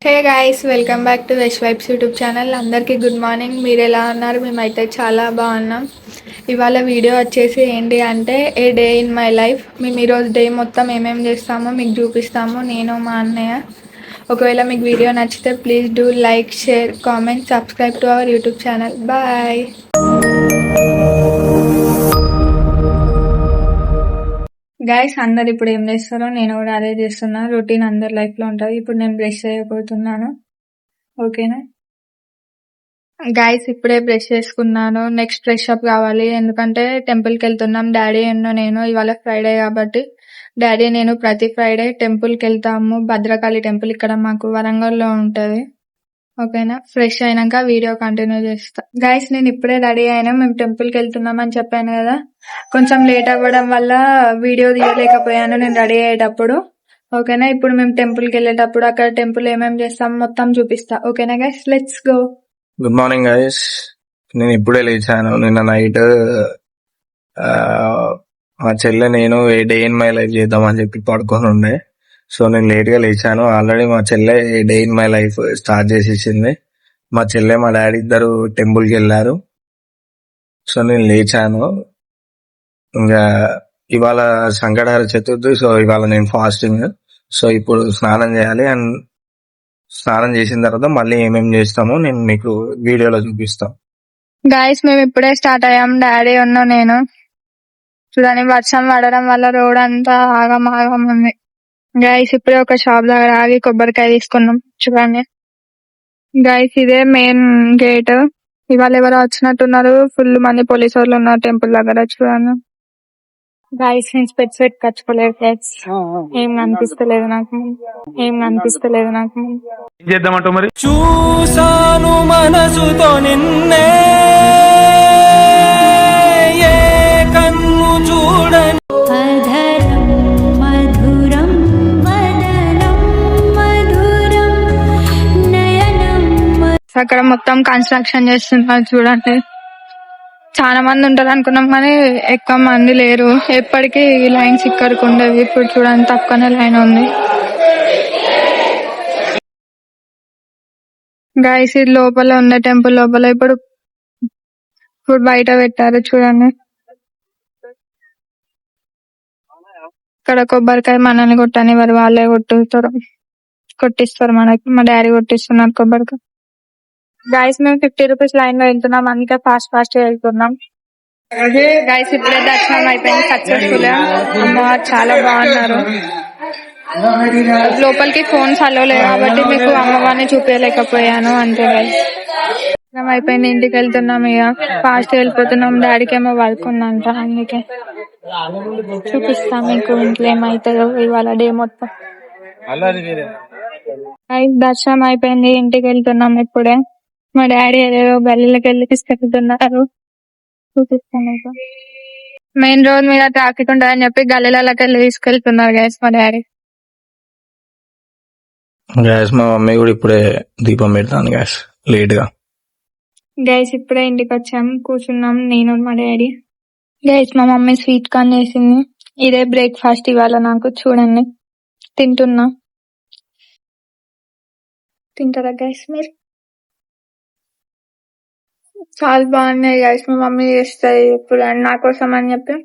Hey guys, welcome back to Wesh Vibes YouTube channel. అందరికీ good morning. మీరు ఎలా ఉన్నారు? మేమైతే చాలా బాగున్నాం. ఇవాళ వీడియో వచ్చేసి ఏంటి అంటే ఏ డే ఇన్ మై లైఫ్. మేము ఈరోజు డే మొత్తం ఏమేమి చేస్తామో మీకు చూపిస్తాము, నేను మా అన్నయ్య. ఒకవేళ మీకు వీడియో నచ్చితే please do like, share, comment, subscribe to our YouTube channel. Bye. Guys, అందరు ఇప్పుడు ఏం చేస్తారో నేను కూడా అదే చేస్తున్నా. రొటీన్ అందరి లైఫ్ లో ఉంటుంది. ఇప్పుడు నేను బ్రష్ చేయబోతున్నాను. ఓకేనా గైస్, ఇప్పుడే బ్రష్ చేసుకున్నాను. నెక్స్ట్ ఫ్రెష్ అప్ కావాలి, ఎందుకంటే టెంపుల్కి వెళ్తున్నాం. డాడీ నేను ఇవాళ ఫ్రైడే కాబట్టి డాడీ నేను ప్రతి ఫ్రైడే టెంపుల్కి వెళ్తాము. భద్రకాళి టెంపుల్ ఇక్కడ మాకు వరంగల్లో ఉంటుంది. ఓకేనా, ఫ్రెష్ అయినాక వీడియో కంటిన్యూ చేస్తా. గైస్, నేను ఇప్పుడే రెడీ అయినా. మేము టెంపుల్కి వెళ్తున్నాం అని చెప్పాను కదా, కొంచెం లేట్ అవ్వడం వల్ల వీడియో తీయలేకపోయాను నేను రెడీ అయ్యేటప్పుడు. ఓకేనా, ఇప్పుడు మేము టెంపుల్కి వెళ్ళేటప్పుడు అక్కడ టెంపుల్ ఏమేమి చేస్తాం మొత్తం చూపిస్తా. ఓకేనా guys, let's go. Good morning guys. నేను ఇప్పుడే లేచాను. నిన్న నైట్ మా చెల్లె నేను ఏ డే ఇన్ మై లైఫ్ చేద్దామని చెప్పి పడుకొని ఉండే. సో నేను లేట్ గా లేచాను. ఆల్రెడీ మా చెల్లె day in my life start చేసేసింది. మా చెల్లె మా డాడీ ఇద్దరు టెంపుల్కి వెళ్ళారు. సో నేను లేచాను. ఇంకా ఇవాళ సంకటహర చతుర్థి. సో ఇవాళ నేను ఫాస్టింగ్. సో ఇప్పుడు స్నానం చేయాలి. అండ్ స్నానం చేసిన తర్వాత మళ్ళీ ఏమేమి చేస్తామో నేను మీకు వీడియోలో చూపిస్తాం. గైస్, మేము ఇప్పుడే స్టార్ట్ అయ్యాం. డాడీ నేను చూడండి, వర్షం పడడం వల్ల రోడ్ అంతా ఆగం ఉంది. గైస్, ఇప్పుడే ఒక షాప్ దగ్గర ఆగి కొబ్బరికాయ తీసుకున్నాం. చూడండి గైస్, ఇదే మెయిన్ గేట్. ఇవాళ ఎవరో వచ్చినట్టున్నారు. ఫుల్ మంది పోలీసు వాళ్ళు ఉన్నారు టెంపుల్ దగ్గర. చూడండి గైస్, నేను స్పెట్స్ పెట్టుకోలేదు. గైస్, ఏం కనిపిస్తలేదు నాకు. చేద్దామంటూ మరి చూసాను మనసుతో నిన్నే, ఏ కన్ను చూడని అక్కడ మొత్తం కన్స్ట్రక్షన్ చేస్తున్నారు. చూడండి, చాలా మంది ఉంటారు అనుకున్నాం కానీ ఎక్కువ మంది లేరు. ఎప్పటికీ ఈ లైన్స్ ఇక్కడికి ఉండేవి. ఇప్పుడు చూడండి, తక్కువనే లైన్ ఉంది. గైస్, ఇది లోపల ఉన్న టెంపుల్ లోపల. ఇప్పుడు బయట పెట్టారు. చూడండి, ఇక్కడ కొబ్బరికాయ మనల్ని కొట్టని వారు వాళ్ళే కొట్టిస్తారు మనకి. మా డాడీ కొట్టిస్తున్నారు కొబ్బరికాయ. గైస్, మేము 50 రూపీస్ లైన్ లో వెళ్తున్నాం, అందుకే ఫాస్ట్ వెళ్తున్నాం. గైస్, ఇప్పుడే దర్శనం అయిపోయింది సక్సెస్ఫుల్. అమ్మ చాలా బాగున్నారు. లోపలికి ఫోన్స్ అలో లేదు కాబట్టి మీకు అమ్మవారిని చూపించలేకపోయాను. అంతే గైస్, అయిపోయింది. ఇంటికి వెళ్తున్నాం. ఇక ఫాస్ట్ వెళ్ళిపోతున్నాం. డాడీకి ఏమో వర్క్ ఉందంట, అందుకే చూపిస్తాం మీకు ఇంట్లో ఏమైతుందో ఇవాళ డే మొత్తం. దర్శనం అయిపోయింది, ఇంటికి వెళ్తున్నాం ఇప్పుడే. మా డాడీ ఏదో గల్లీలోకి వెళ్ళి తీసుకెళ్తున్నారు. చూపిస్తాను. మెయిన్ రోడ్ మీద ట్రాఫిక్ ఉంటుందని చెప్పి గల్లీలకి వెళ్ళి తీసుకెళ్తున్నారు గైస్ మా డాడీ. గ్యాస్ మా మమ్మీ కూడా ఇప్పుడే దీపం పెడతాను గ్యాస్ లేట్ గా. గైస్, ఇప్పుడే ఇంటికి వచ్చాము, కూర్చున్నాం నేను మా డాడీ. గైస్, మా మమ్మీ స్వీట్ కార్న్ చేసింది. ఇదే బ్రేక్ఫాస్ట్ ఇవాళ నాకు. చూడండి, తింటారా గైస్ మీరు? చాలా బాగున్నాయి గైస్. మా మమ్మీ చేస్తాయి ఇప్పుడు నా కోసం అని చెప్పి.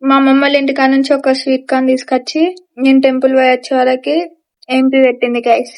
మా అమ్మమ్మ వాళ్ళ ఇంటికాడ నుంచి ఒక స్వీట్ కార్న్ తీసుకొచ్చి నేను టెంపుల్ పోయి వచ్చే వరకు ఎంపీ పెట్టింది గైస్.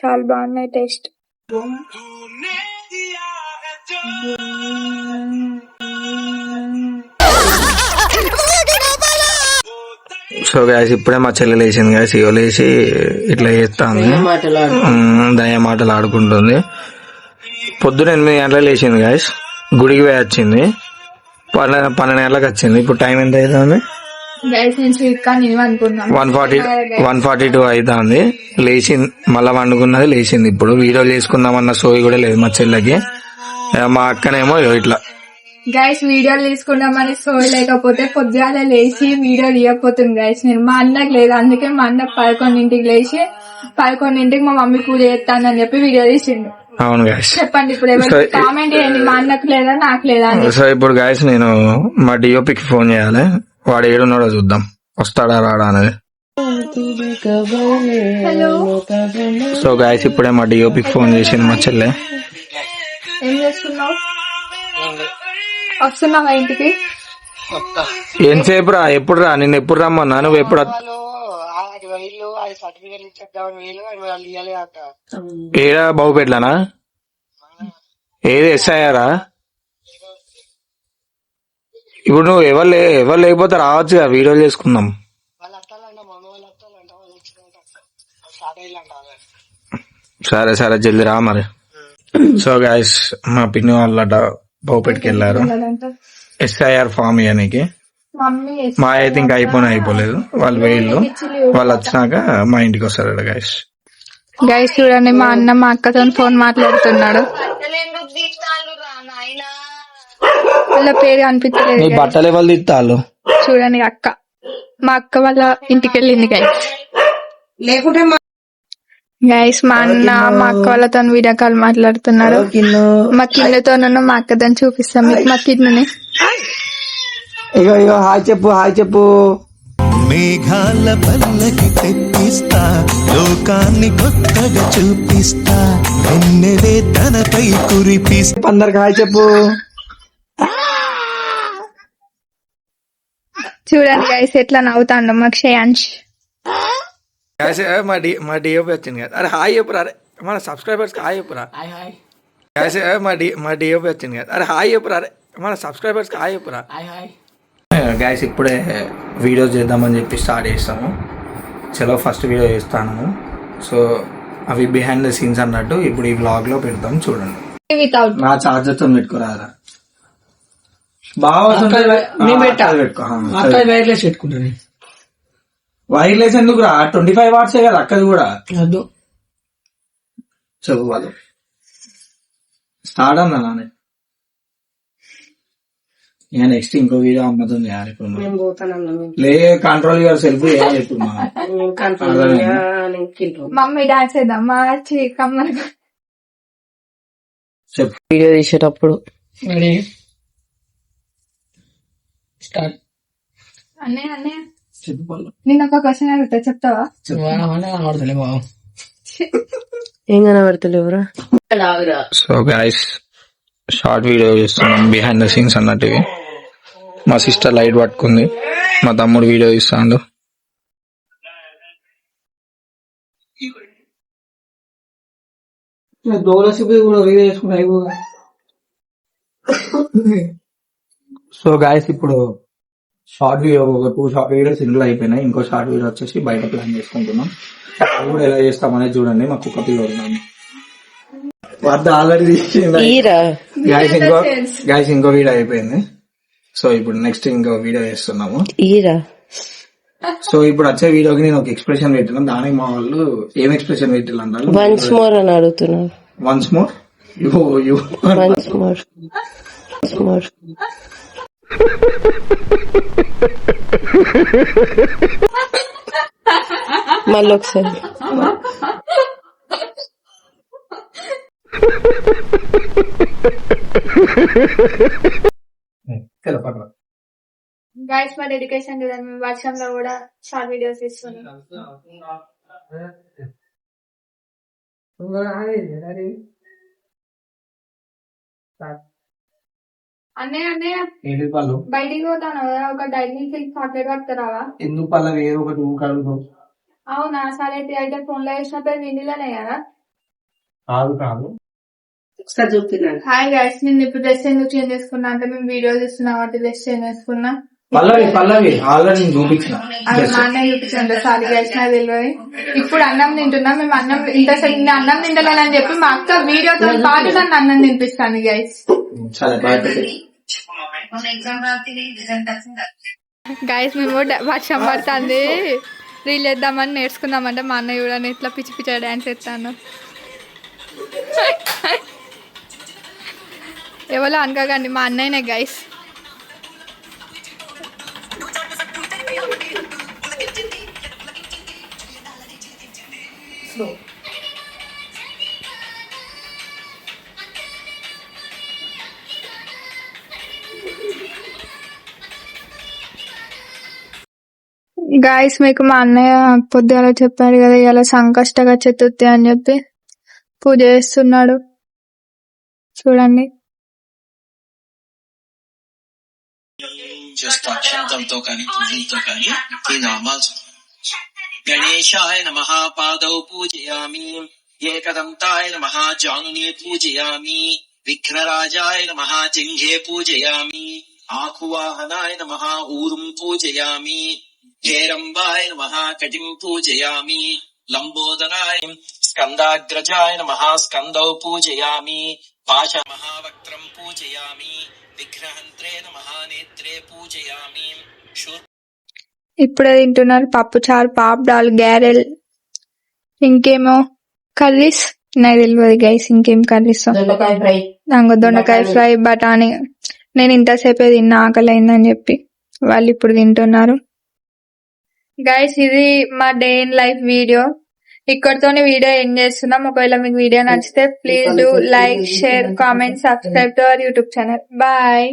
చాలా బాగున్నాయి టేస్ట్. సో గ్యాస్, ఇప్పుడే మా చెల్లె లేచింది గ్యాస్. ఇగో లేచి ఇట్లా చేస్తాను, దయ మాటలు ఆడుకుంటుంది. పొద్దున 8 గంటలకు లేచింది గ్యాస్. గుడికి పోయి వచ్చింది. 12 గంటలకు వచ్చింది. ఇప్పుడు టైం ఎంత అవుతుంది? 1:42 అవుతుంది. లేచింది, మళ్ళా వండుకున్నది, లేచింది. ఇప్పుడు వీడియో చేసుకుందామన్న సోయి కూడా లేదు మా చెల్లెకి. మా అక్కనేమో ఇట్లా గైస్, వీడియోలు తీసుకున్నామని సోయి లేకపోతే పొద్దుగాల లేచి వీడియో తీయకపోతుంది గైస్. నేను మా అన్నకు లేదు, అందుకే మా అన్న 11ంటికి లేచి 11ంటికి మా మమ్మీ పూజ చేస్తానని చెప్పి వీడియో తీసిండు. అవును గాయస్, చెప్పండి ఇప్పుడు కామెంట్ చేయండి, మా అన్నకు లేదా నాకు లేదా. సో ఇప్పుడు గాయస్, నేను మా డిఓపికి ఫోన్ చేయాలి. వాడు ఏడున్నాడో చూద్దాం, వస్తాడా రాడా అనేది. హలో, సో గాయస్ ఇప్పుడే మా డిఓపి ఫోన్ చేసింది మా చెల్లె. ఏం చేస్తున్నావు? వస్తున్నావా ఇంటికి? ఎంతసేపు రా? ఎప్పుడు రా? నిన్ను ఎప్పుడు రమ్మన్నా? నువ్వు ఎప్పుడు ఏడా బాబుపేట్లనా? ఏది ఎస్ఐఆరా? ఇప్పుడు నువ్వు ఎవరు లేకపోతే రావచ్చు కదా, వీడియోలు చేసుకుందాం. సరే సరే జల్దీ రా మరి. సో గాయస్ మా పిన్ని వాళ్ళట బాబుపేటకి వెళ్ళారు ఎస్ఐఆర్ ఫామ్ ఇవ్వడానికి. మమ్మీ మా అయితే ఇంకా అయిపోలేదు, వాళ్ళు వేళ్ళు. వాళ్ళు వచ్చినాక మా ఇంటికి వస్తారు గాయస్. గైస్ చూడండి, మా అన్న మా అక్కతో ఫోన్ మాట్లాడుతున్నాడు. వాళ్ళ పేరు అనిపించలేదు. నీ బట్టలు ఎవరు తిత్తాళ్ళు? చూడండి అక్క, మా అక్క వాళ్ళ ఇంటికి వెళ్ళింది గైస్. లేకుంటే గైస్ మా అన్న మా అక్క వాళ్ళతో వీడియో కాల్ మాట్లాడుతున్నాడు. మా కిన్నెతో మా అక్కతో చూపిస్తాం మీకు మా కిన్నెని. ఇగో హాయ్ చెప్పు. మేఘాల పల్లకి తెప్పిస్తా, లోకాన్ని కొత్తగా చూపిస్తా, వెన్నెలే తనపై కురిపిస్తా. అందరికి హాయ్ చెప్పు. చూడండి గైస్ ఎట్లా నవ్వుతాండు మాకు శ్రేయాంష్. మా డిఓపి వచ్చింది కదా. అరే హాయ్ చెప్పురా. అరే మన సబ్స్క్రైబర్స్ హాయ్ చెప్పురా. మా డిఓపి వచ్చింది కదా. అరే హాయ్ చెప్పురా. అరే మన సబ్స్క్రైబర్స్ హాయ్ చెప్పురా. గైస్ ఇప్పుడే వీడియోస్ చేద్దామని చెప్పి స్టార్ట్ చేస్తాము. చలో ఫస్ట్ వీడియో చేస్తాను. సో అవి బిహైండ్ ద సీన్స్ అన్నట్టు ఇప్పుడు ఈ వ్లాగ్ లో పెడతాం చూడండి. నా చార్జర్ తో పెట్టుకోరారా బాగా పెట్టుకుంటాను. వైర్లెస్ ఎందుకు రా? 25 వాట్స్ కదా అక్కది కూడా. చెప్పు వాళ్ళు స్టార్ట్ అన్నా నానే. ఇక నెక్స్ట్ ఇంకో వీడియో అమ్మతుంది ఇప్పుడు. లే కంట్రోల్ యువర్ సెల్ఫ్ చేయాలి ఇప్పుడు. మమ్మీ డాన్స్ చేద్దాం మార్చి కమ్మని. చెప్పు వీడియో తీసేటప్పుడు స్టార్ట్. అన్నయ్య చెప్పు వాళ్ళు. నిన్న ఒక క్వశ్చన్ అడుగుతా, చెప్తావా? ఏం కనబడతలేవురా. సో గైస్ షార్ట్ వీడియో చేస్తున్నాం బిహైండ్ ద సీన్స్ అన్నట్టు. ఇవి మా సిస్టర్ లైట్ పట్టుకుంది, మా తమ్ముడు వీడియో తీస్తాడు. సో గాయస్ ఇప్పుడు షార్ట్ వీడియో ఒక 2 షార్ట్ వీడియోస్ ఇందులో అయిపోయినాయి. ఇంకో షార్ట్ వీడియో వచ్చేసి బయట ప్లాన్ చేసుకుంటున్నాం. అది కూడా ఎలా చేస్తామనేది చూడండి. మా కుక్క పిల్ల ఉన్నాను ఆల్రెడీ గాయస్ ఇంకో వీడియో అయిపోయింది. సో ఇప్పుడు నెక్స్ట్ ఇంకో వీడియో చేస్తున్నాము. సో ఇప్పుడు వచ్చే వీడియోకి నేను ఒక ఎక్స్ప్రెషన్ పెట్టినా, దానికి మా వాళ్ళు ఏం ఎక్స్ప్రెషన్ పెట్టాలంటారు. వన్స్ మోర్ అని అడుగుతున్నారు. వన్స్ మోర్ వన్స్ మోర్ మళ్ళీ ఒకసారి. గైస్ మా డెడికేషన్ చూడండి, మేము వర్షంలో కూడా షార్ట్ వీడియోస్ ఇస్తున్నాం. అన్నయ్య బయటికి పోతాను కదా, ఒక డైలీ చాక్లెట్ పట్టుకురావా? ఎందుకు పళ్ళ వేరే ఒకటి ఊకడుగు. అవునా సరే అయితే ఫోన్ లో వేసిన పేరు నిండిలోనే కదా. కాదు ఒకసారి చూపినాను. హాయ్ గైస్, నేను ఇప్పుడు డ్రెస్ ఎందుకు చేంజ్ చేసుకున్నా అంటే మేము వీడియో చూస్తున్నాం కాబట్టి డ్రెస్ చేంజ్ చేసుకున్నా. పల్లవి ఆల్రెడీ చూపించిన అది మా అన్నయ్య చూపించండి. సారీ గైస్ నాకు తెలియదు. ఇప్పుడు అన్నం తింటున్నా. మేము అన్నం ఇంతసేపు అన్నం తింటలేనని చెప్పి మా అక్క వీడియోతో పాటు నన్ను అన్నం తినిపిస్తాను గైస్. గైస్ మేము వర్షం పడుతుంది రీల్ వేద్దామని నేర్చుకుందామంటే మా అన్నయ్య కూడా ఇట్లా పిచ్చి పిచ్చ డాన్స్ వేస్తాను. ఎవరో అనుకోకండి, మా అన్నయ్యనే గైస్. గాయస్ మీకు మా అన్నయ్య పొద్దుగాల చెప్పాడు కదా ఇలా సంకష్టగా చతుర్థి అని చెప్పి పూజ చేస్తున్నాడు చూడండి. జస్ట్ అక్షంతలతో కానీ పువ్వులతో కానీ ఈ నామాలు గణేశాయ నమః పాదౌ పూజయామి, ఏకదంతాయ నమః జానునే పూజయామి, విఘ్నరాజాయ నమః జింఘే పూజయామి, ఆకువాహనాయ నమః ఊరుం పూజయామి, హేరంబాయ నమః కటిం పూజయామి, లంబోదరాయ స్కందాగ్రజాయ నమః స్కందౌ పూజయామి, పాశ మహావక్త్రం పూజయామి, విఘ్నహంత్రే నమః నేత్రే పూజయామి. ఇప్పుడే తింటున్నారు పప్పుచారు, పాపడాలు, గ్యారెల్, ఇంకేమో కర్రీస్ నాకు తెలియదు గైస్. ఇంకేం కర్రీస్? దొండకాయ ఫ్రై. దొండకాయ ఫ్రై, బఠానీ. నేను ఇంతసేపే తిన్నా ఆకలి అయిందని చెప్పి. వాళ్ళు ఇప్పుడు తింటున్నారు. గైస్ ఇది మా డే ఇన్ లైఫ్ వీడియో. ఇక్కడితోనే వీడియో ఎండ్ చేస్తున్నాం. ఒకవేళ మీకు వీడియో నచ్చితే please do like, share, comment, subscribe to our YouTube channel. Bye.